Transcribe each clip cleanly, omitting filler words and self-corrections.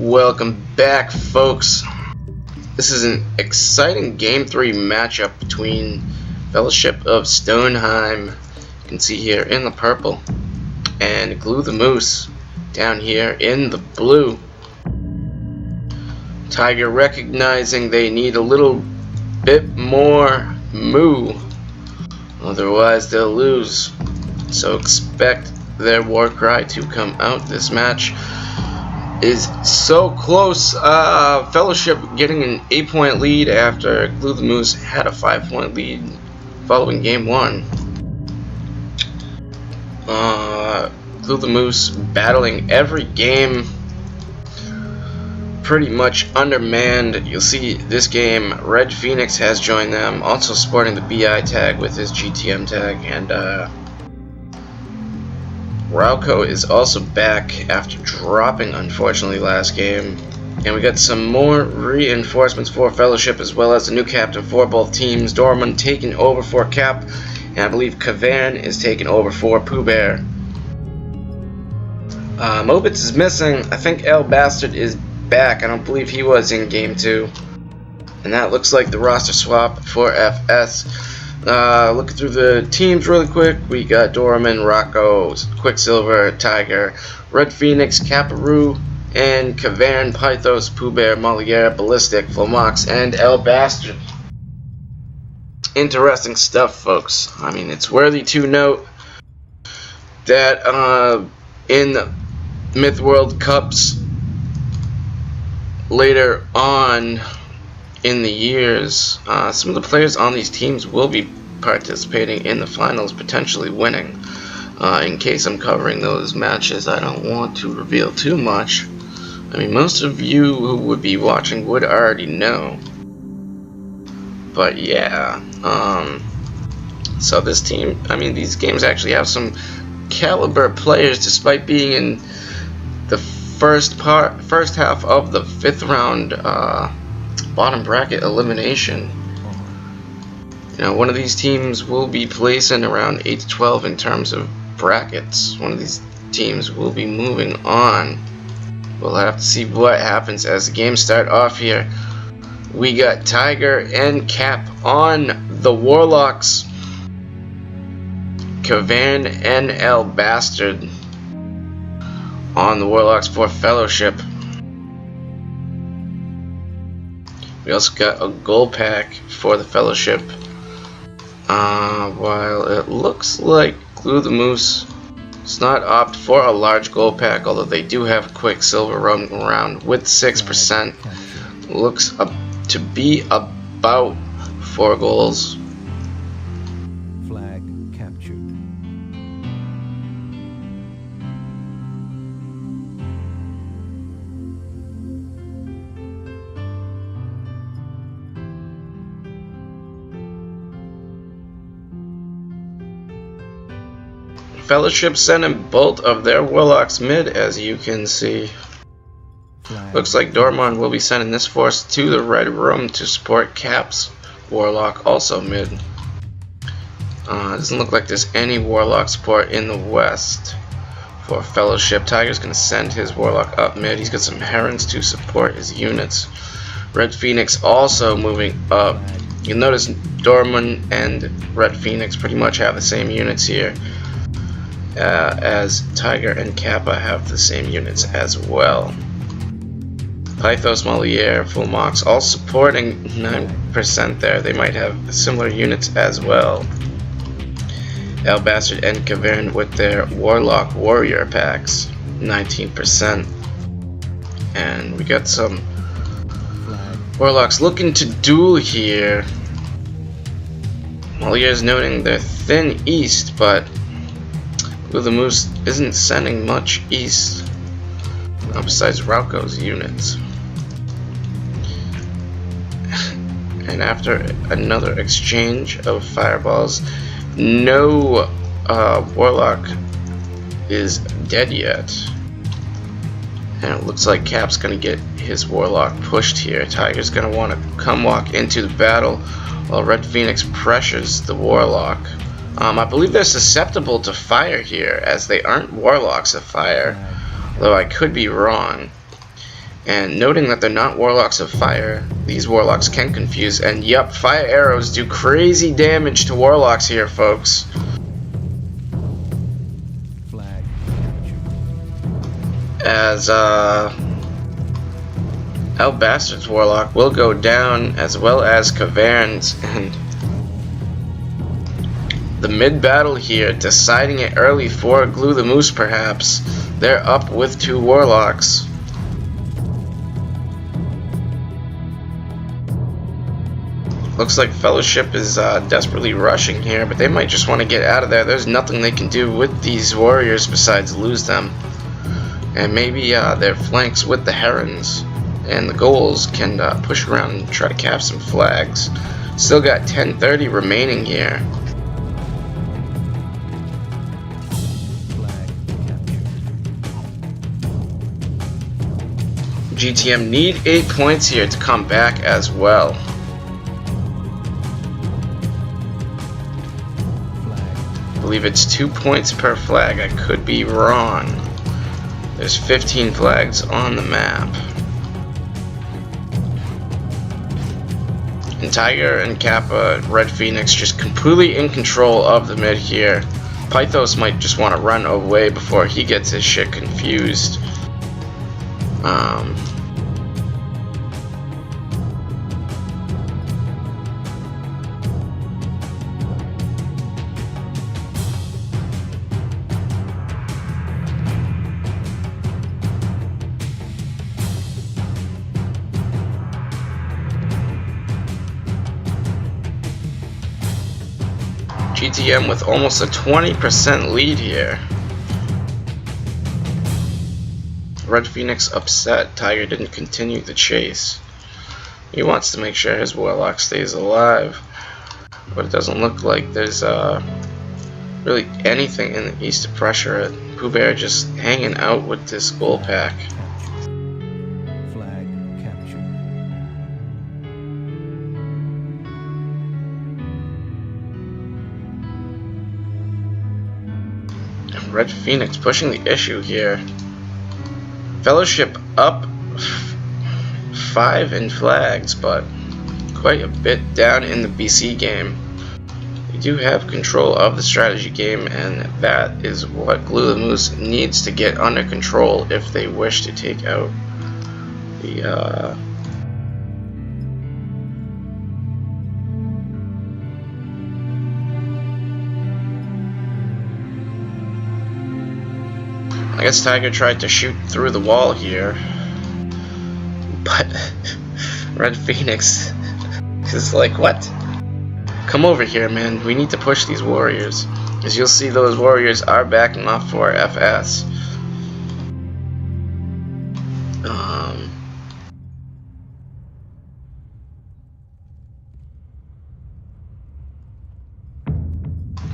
Welcome back, folks. This is an exciting Game 3 matchup between Fellowship of Stoneheim, you can see here in the purple, and Glue the Moose down here in the blue. Tiger recognizing they need a little bit more moo, otherwise they'll lose. So expect their war cry to come out. This match is so close. Fellowship getting an 8-point lead after Glue the Moose had a 5-point lead following game 1. Glue the Moose battling every game, pretty much undermanned. You'll see this game Red Phoenix has joined them, also sporting the BI tag with his GTM tag, and Rauco is also back after dropping, unfortunately, last game. And we got some more reinforcements for Fellowship, as well as a new captain for both teams. Dorman taking over for Cap, and I believe Kavan is taking over for Pooh Bear. Mobitz is missing. I think El Bastard is back. I don't believe he was in game 2. And that looks like the roster swap for FS. Looking through the teams really quick, we got Dorman, Rocco, Quicksilver, Tiger, Red Phoenix, Caparoo, and Cavern, Pythos, Pooh Bear, Moliere, Ballistic, Flomox, and El Bastard. Interesting stuff, folks. I mean, it's worthy to note that in Myth World Cups later on in the years, some of the players on these teams will be participating in the finals, potentially winning. In case I'm covering those matches, I don't want to reveal too much. I mean, most of you who would be watching would already know. But yeah, so this team, I mean, these games actually have some caliber players, despite being in the first half of the 5th round bottom bracket elimination. You know, one of these teams will be placing around 8 to 12 in terms of brackets. One of these teams will be moving on. We'll have to see what happens as the games start off here. We got Tiger and Cap on the Warlocks. Kavan and El Bastard on the Warlocks for Fellowship. We also got a gold pack for the Fellowship. While it looks like Glue the Moose does not opt for a large gold pack, although they do have Quicksilver roaming around with 6%. Looks to be about 4 goals. Flag captured. Fellowship sending both of their Warlocks mid, as you can see. Looks like Dorman will be sending this force to the red room to support Cap's Warlock, also mid. Doesn't look like there's any Warlock support in the west for Fellowship. Tiger's going to send his Warlock up mid. He's got some Herons to support his units. Red Phoenix also moving up. You'll notice Dorman and Red Phoenix pretty much have the same units here. As Tiger and Kappa have the same units as well. Pythos, Moliere, Flomox all supporting 9% there. They might have similar units as well. El Bastard and Cavern with their Warlock Warrior packs, 19%. And we got some Warlocks looking to duel here. Moliere's noting they're thin east, but Glue the Moose isn't sending much east, besides Rauco's units. And after another exchange of fireballs, no Warlock is dead yet. And it looks like Cap's going to get his Warlock pushed here. Tiger's going to want to come walk into the battle while Red Phoenix pressures the Warlock. I believe they're susceptible to fire here, as they aren't Warlocks of fire, though I could be wrong. And noting that they're not warlocks of fire, these warlocks can confuse, and yup, fire arrows do crazy damage to warlocks here, folks. Flag. As El Bastard's warlock will go down, as well as Cavern's, and the mid-battle here, deciding it early for Glue the Moose perhaps. They're up with 2 warlocks. Looks like Fellowship is desperately rushing here, but they might just want to get out of there. There's nothing they can do with these warriors besides lose them. And maybe their flanks with the herons and the goals can push around and try to cap some flags. Still got 10:30 remaining here. GTM need 8 points here to come back as well. I believe it's 2 points per flag. I could be wrong. There's 15 flags on the map. And Tiger and Kappa, Red Phoenix, just completely in control of the mid here. Pythos might just want to run away before he gets his shit confused. GTM with almost a 20% lead here. Red Phoenix upset Tiger didn't continue the chase. He wants to make sure his warlock stays alive, but it doesn't look like there's really anything in the east to pressure it. Pooh Bear just hanging out with this goal pack. Flag captured. Red Phoenix pushing the issue here. Fellowship up 5 in flags, but quite a bit down in the BC game. They do have control of the strategy game, and that is what Glue the Moose needs to get under control if they wish to take out the I guess Tiger tried to shoot through the wall here, but Red Phoenix is like, what? Come over here, man. We need to push these warriors. As you'll see, those warriors are backing off for FS.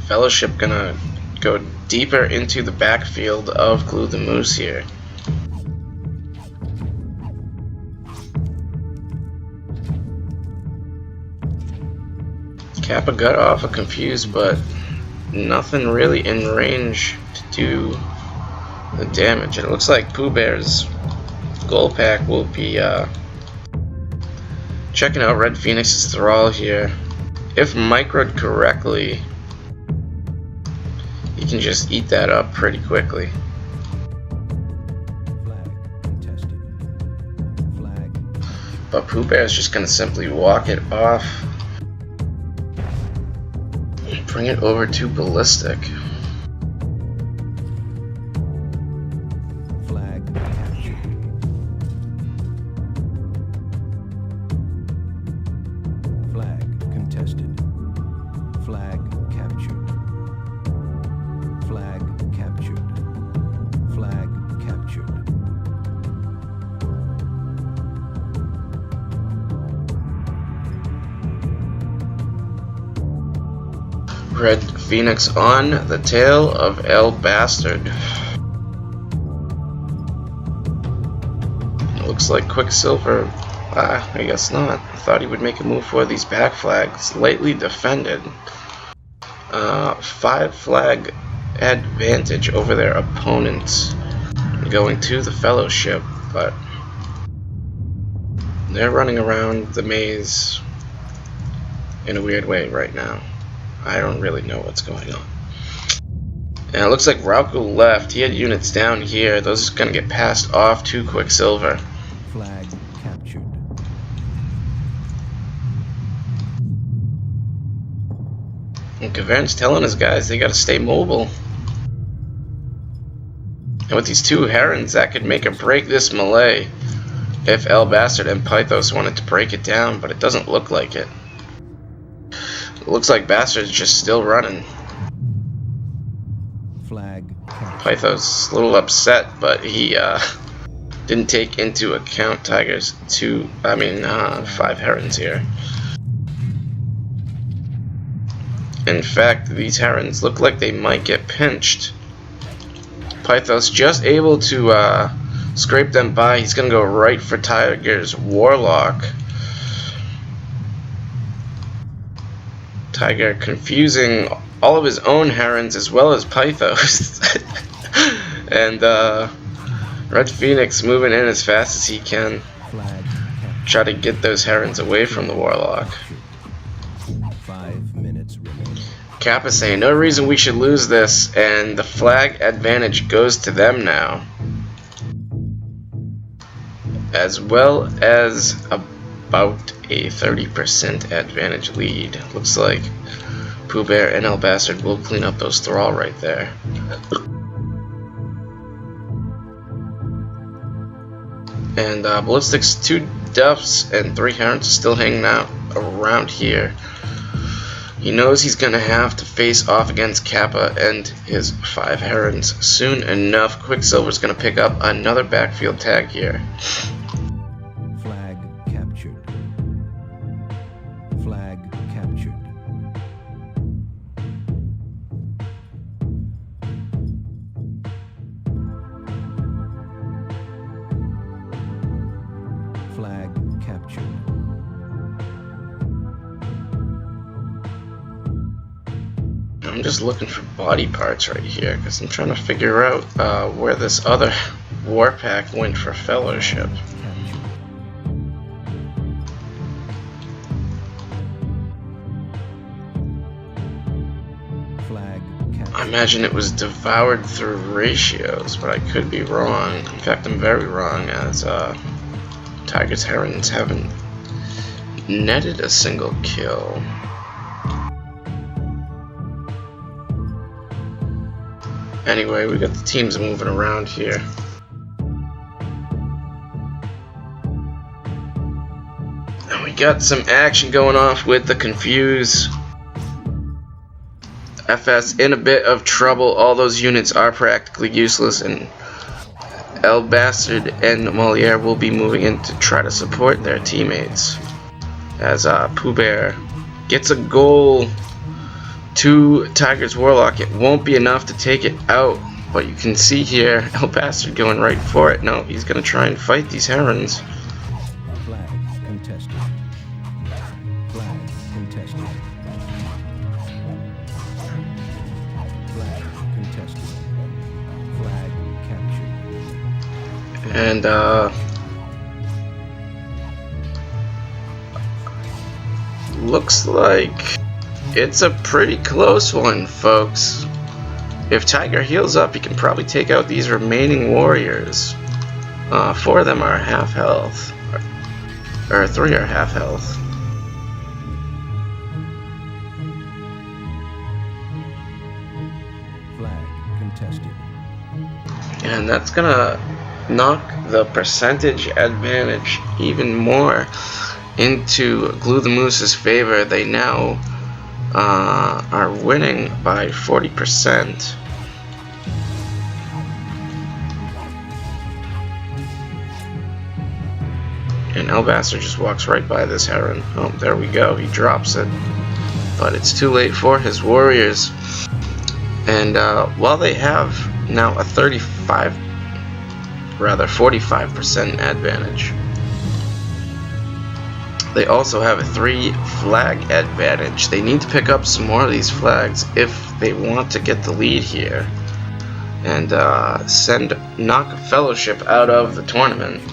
Fellowship gonna go deeper into the backfield of Glue the Moose here. Kappa got off a confused, but nothing really in range to do the damage. It looks like Pooh Bear's goal pack will be checking out Red Phoenix's thrall here. If microed correctly, you can just eat that up pretty quickly. Flag contested. Flag. But Pooh Bear is just going to simply walk it off. Bring it over to Ballistic. Flag captured. Flag contested. Flag captured. Flag captured. Flag captured. Red Phoenix on the tail of El Bastard. Looks like Quicksilver. I guess not. I thought he would make a move for these back flags. Lightly defended. 5 flag advantage over their opponents going to the Fellowship, but They're running around the maze in a weird way right now. I don't really know what's going on. And it looks like Rauku left. He had units down here. Those are going to get passed off to Quicksilver. Flag captured. And Cavern's telling his guys they got to stay mobile. And with these two Herons, that could make or break this melee if El Bastard and Pythos wanted to break it down, but it doesn't look like it. It looks like Bastard's just still running. Flag captured. Pythos a little upset, but he didn't take into account Tiger's 5 Herons here. In fact, these Herons look like they might get pinched. Pythos just able to scrape them by. He's going to go right for Tiger's Warlock. Tiger confusing all of his own Herons as well as Pythos. And Red Phoenix moving in as fast as he can. Flag Try to get those Herons away from the Warlock. 5 minutes remaining. Kappa saying no reason we should lose this, and the flag advantage goes to them now, as well as about a 30% advantage lead. Looks like Pooh Bear and El Bastard will clean up those Thrall right there. And Ballistic's 2 Duffs and 3 Herons are still hanging out around here. He knows he's going to have to face off against Kappa and his 5 Herons soon enough. Quicksilver's going to pick up another backfield tag here. Flag captured. Flag captured. Flag captured. I'm just looking for body parts right here because I'm trying to figure out where this other war pack went for Fellowship. Captured. Flag captured. I imagine it was devoured through ratios, but I could be wrong. In fact, I'm very wrong, as Tiger's Herons haven't netted a single kill. Anyway, we got the teams moving around here. And we got some action going off with the Confuse. FS in a bit of trouble. All those units are practically useless, and El Bastard and Moliere will be moving in to try to support their teammates. As Pooh Bear gets a goal to Tiger's Warlock. It won't be enough to take it out, but you can see here El Bastard going right for it. No, he's going to try and fight these Herons. Flag contested. Flag contested. Flag contested. Flag captured. And looks like it's a pretty close one, folks. If Tiger heals up, he can probably take out these remaining warriors. 4 of them are half health, or 3 are half health. Flag contested. And that's gonna knock the percentage advantage even more into Glue the Moose's favor. They now are winning by 40%. And El Bastard just walks right by this Heron. Oh, there we go. He drops it. But it's too late for his warriors. And while they have now a 45% advantage, they also have a 3 flag advantage. They need to pick up some more of these flags if they want to get the lead here and knock Fellowship out of the tournament.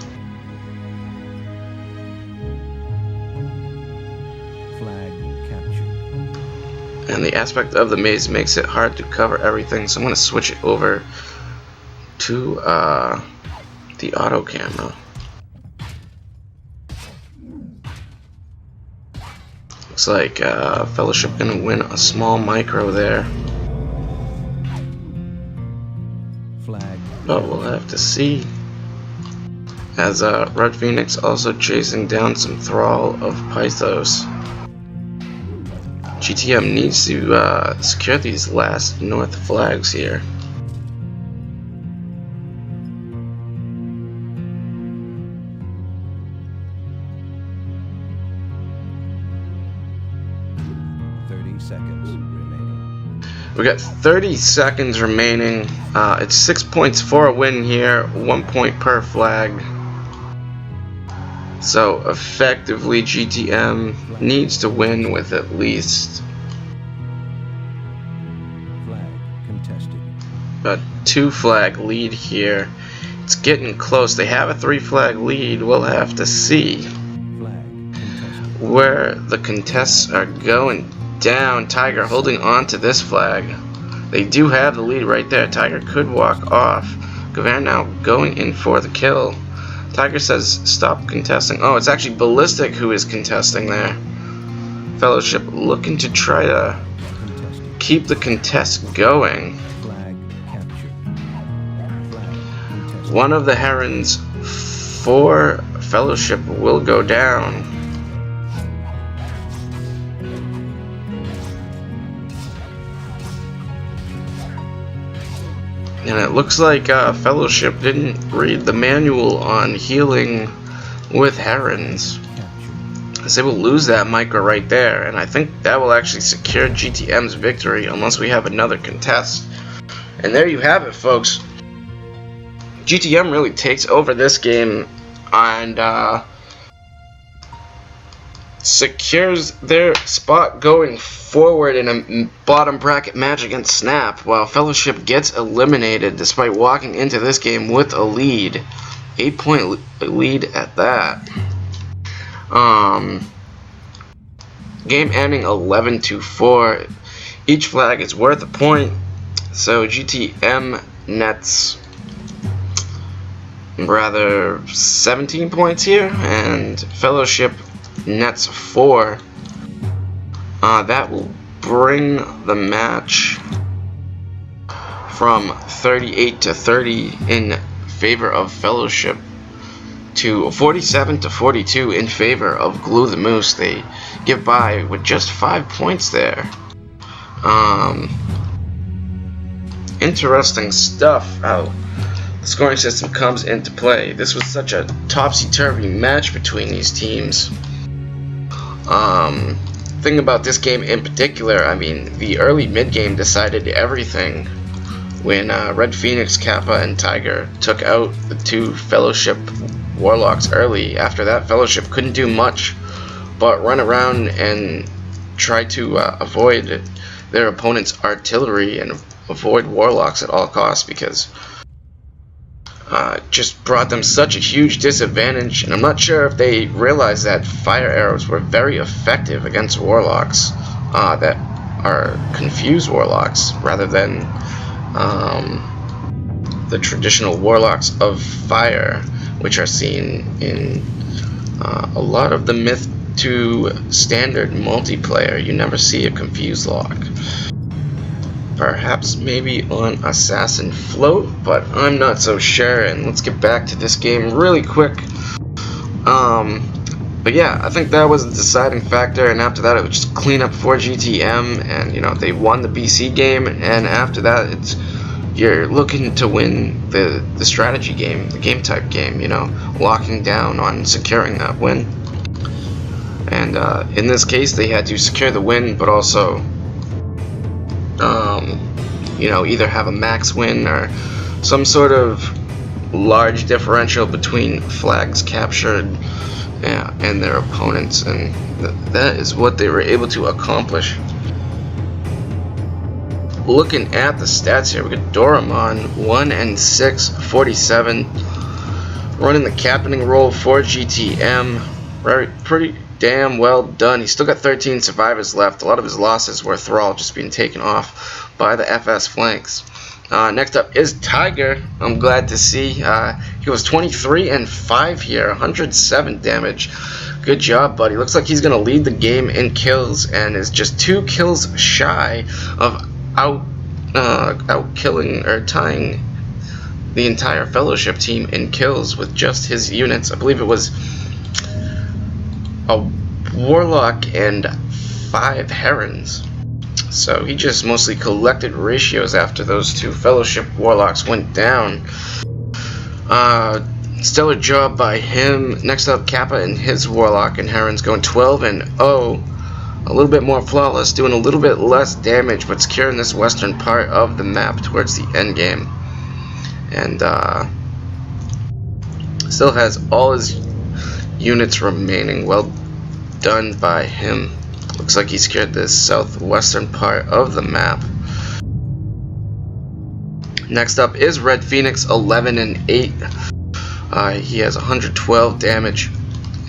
And the aspect of the maze makes it hard to cover everything, so I'm going to switch it over to the auto camera. Looks like Fellowship going to win a small micro there. Flag. But we'll have to see. As Red Phoenix also chasing down some Thrall of Pythos. GTM needs to secure these last north flags here. We got 30 seconds remaining. It's 6 points for a win here, 1 point per flag. So effectively GTM needs to win with at least a 2 flag lead here. It's getting close. They have a 3 flag lead. We'll have to see where the contests are going down. Tiger holding on to this flag. They do have the lead right there. Tiger could walk off. Gavan now going in for the kill. Tiger says stop contesting. Oh, it's actually Ballistic who is contesting there. Fellowship looking to try to keep the contest going. One of the herons for Fellowship will go down. And it looks like Fellowship didn't read the manual on healing with herons, as they will lose that micro right there, and I think that will actually secure GTM's victory unless we have another contest. And there you have it, folks. GTM really takes over this game and secures their spot going forward in a bottom bracket match against Snap, while Fellowship gets eliminated despite walking into this game with a lead. 8-point lead at that. Game ending 11-4. Each flag is worth a point, so GTM nets rather 17 points here, and Fellowship nets 4. That will bring the match from 38-30 in favor of Fellowship to 47-42 in favor of Glue the Moose. They get by with just 5 points there. Interesting stuff how the scoring system comes into play. This was such a topsy-turvy match between these teams. Thing about this game in particular, I mean, the early mid-game decided everything when Red Phoenix, Kappa, and Tiger took out the 2 Fellowship Warlocks early. After that, Fellowship couldn't do much but run around and try to avoid their opponent's artillery and avoid Warlocks at all costs, because just brought them such a huge disadvantage, and I'm not sure if they realized that fire arrows were very effective against Warlocks that are confused Warlocks rather than the traditional Warlocks of fire, which are seen in a lot of the Myth 2 standard multiplayer. You never see a confused lock. Perhaps maybe on Assassin Float, but I'm not so sure. And let's get back to this game really quick. But yeah, I think that was the deciding factor, and after that it was just clean up for GTM, and you know, they won the BC game, and after that it's you're looking to win the strategy game, the game type game, you know, locking down on securing that win. And in this case they had to secure the win, but also you know, either have a max win or some sort of large differential between flags captured and their opponents, and that is what they were able to accomplish. Looking at the stats here, we got Doramon 1-6, 47, running the captaining role for GTM. Pretty damn well done. He's still got 13 survivors left. A lot of his losses were Thrall just being taken off by the FS flanks. Next up is Tiger. I'm glad to see. He was 23 and 5 here, 107 damage. Good job, buddy. Looks like he's going to lead the game in kills and is just 2 kills shy of out killing or tying the entire Fellowship team in kills with just his units. I believe it was a Warlock and 5 Herons. So he just mostly collected ratios after those 2 Fellowship Warlocks went down. Stellar job by him. Next up, Kappa and his Warlock and Herons going 12 and 0. A little bit more flawless, doing a little bit less damage, but securing this western part of the map towards the end game. And still has all his units remaining. Well done by him. Looks like he secured this southwestern part of the map. Next up is Red Phoenix, 11 and 8. He has 112 damage.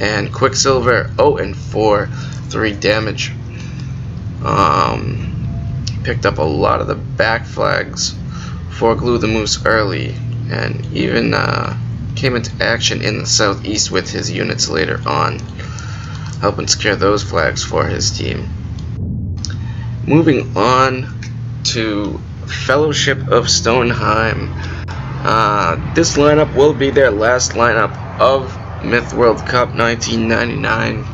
And Quicksilver, 0 and 4, 3 damage. Picked up a lot of the back flags for Glue the Moose early, and even came into action in the southeast with his units later on, helping secure those flags for his team. Moving on to Fellowship of Stoneheim. This lineup will be their last lineup of Myth World Cup 1999.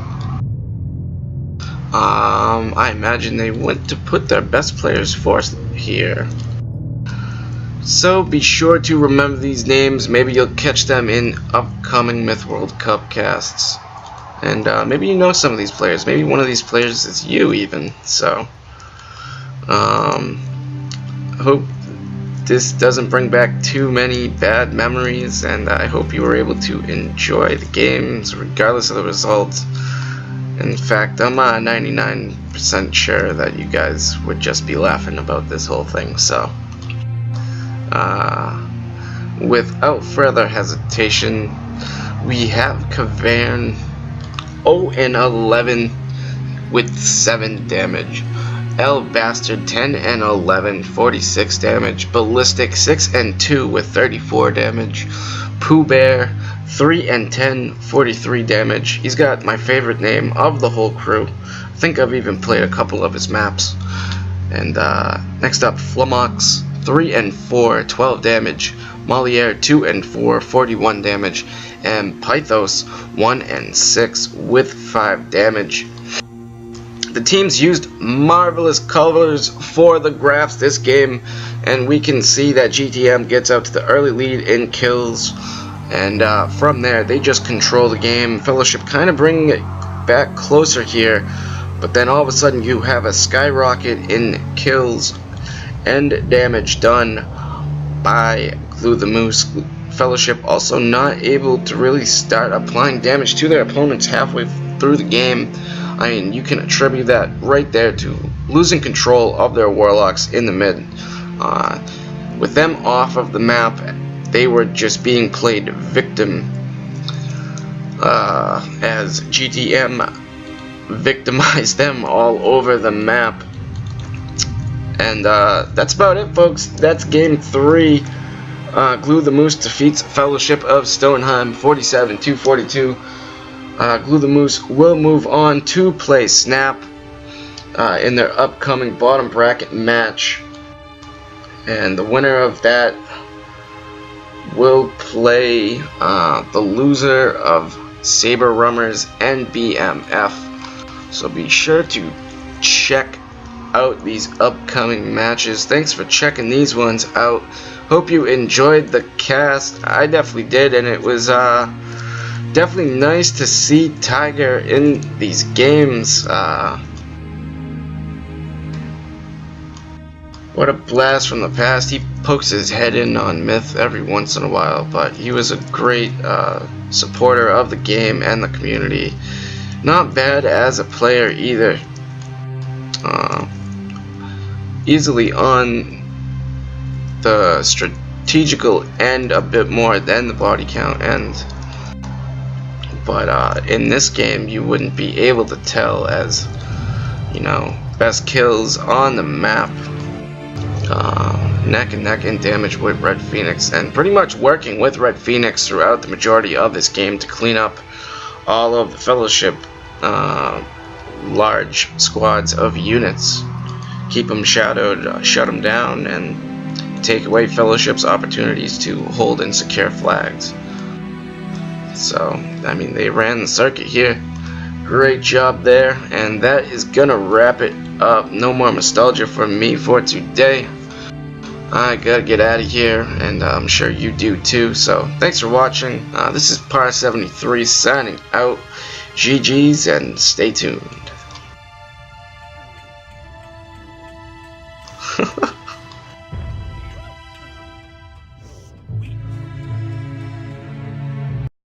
I imagine they went to put their best players forth here. So be sure to remember these names. Maybe you'll catch them in upcoming Myth World Cup casts. And maybe you know some of these players. Maybe one of these players is you even. So I hope this doesn't bring back too many bad memories, and I hope you were able to enjoy the games regardless of the result. In fact, I'm 99% sure that you guys would just be laughing about this whole thing. So without further hesitation, we have Cavern, 0 and 11 with 7 damage. L Bastard, 10 and 11, 46 damage. Ballistic, 6 and 2 with 34 damage. Pooh Bear, 3 and 10, 43 damage. He's got my favorite name of the whole crew. I think I've even played a couple of his maps. And next up, Flamox, 3 and 4, 12 damage. Moliere, 2 and 4, 41 damage. And Pythos, 1 and 6 with 5 damage. The teams used marvelous colors for the graphs this game, and we can see that GTM gets out to the early lead in kills, and from there they just control the game. Fellowship kind of bringing it back closer here, but then all of a sudden you have a skyrocket in kills and damage done by Glue the Moose. Fellowship also not able to really start applying damage to their opponents halfway through the game. I mean, you can attribute that right there to losing control of their Warlocks in the mid. With them off of the map, they were just being played victim, as GTM victimized them all over the map. And that's about it, folks. That's game 3. Glue the Moose defeats Fellowship of Stoneheim 47-42. Glue the Moose will move on to play Snap in their upcoming bottom bracket match, and the winner of that will play the loser of Saber Rummers and BMF. So be sure to check out these upcoming matches. Thanks for checking these ones out. Hope you enjoyed the cast. I definitely did, and it was definitely nice to see Tiger in these games. What a blast from the past. He pokes his head in on Myth every once in a while, but he was a great supporter of the game and the community. Not bad as a player either. Easily on the strategical end a bit more than the body count, and but in this game you wouldn't be able to tell, as you know, best kills on the map, neck and neck in damage with Red Phoenix, and pretty much working with Red Phoenix throughout the majority of this game to clean up all of the Fellowship large squads of units, keep them shadowed, shut them down, and take away Fellowship's opportunities to hold and secure flags. So, I mean, they ran the circuit here. Great job there, and that is gonna wrap it up. No more nostalgia from me for today. I gotta get out of here, and I'm sure you do too. So, thanks for watching. This is Par73 signing out. GG's, and stay tuned.